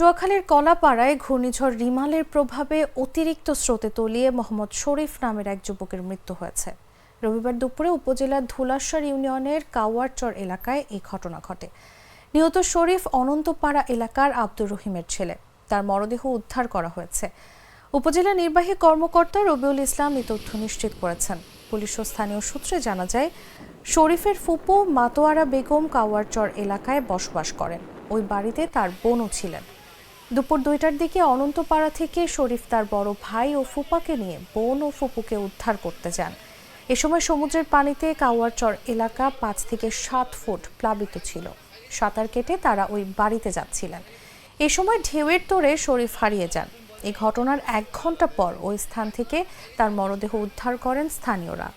পটুয়াখালীর কলাপাড়ায় ঘূর্ণিঝড় রিমালের প্রভাবে অতিরিক্ত স্রোতে তলিয়ে মোহাম্মদ শরীফ নামের এক যুবকের মৃত্যু হয়েছে। রবিবার দুপুরে উপজেলার ধুলাশ্বর ইউনিয়নের কাওয়ারচর এলাকায় এই ঘটনা ঘটে। নিহত শরীফ অনন্তপাড়া এলাকার আব্দুর রহিমের ছেলে। তার মরদেহ উদ্ধার করা হয়েছে। উপজেলা নির্বাহী কর্মকর্তা রবিউল ইসলাম এই তথ্য নিশ্চিত করেছেন। পুলিশ ও স্থানীয় সূত্রে জানা যায়, শরীফের ফুপু মাতোয়ারা বেগম কাওয়ারচর এলাকায় বসবাস করেন। ওই বাড়িতে তার বোনও ছিলেন। দুপুর 2টার দিকে অনন্তপাড়া থেকে শরীফ তার বড় ভাই ও ফুপাকে নিয়ে বোন ও ফুপুকে উদ্ধার করতে যান। এ সময় সমুদ্রের পানিতে কাওয়ারচর এলাকা 5 থেকে 7 ফুট প্লাবিত ছিল। সাঁতার কেটে তারা ওই বাড়িতে যাচ্ছিলেন। এ সময় ঢেউয়ের তোড়ে শরীফ হারিয়ে যান। এই ঘটনার 1 ঘন্টা পর ওই স্থান থেকে তার মরদেহ উদ্ধার করেন স্থানীয়রা।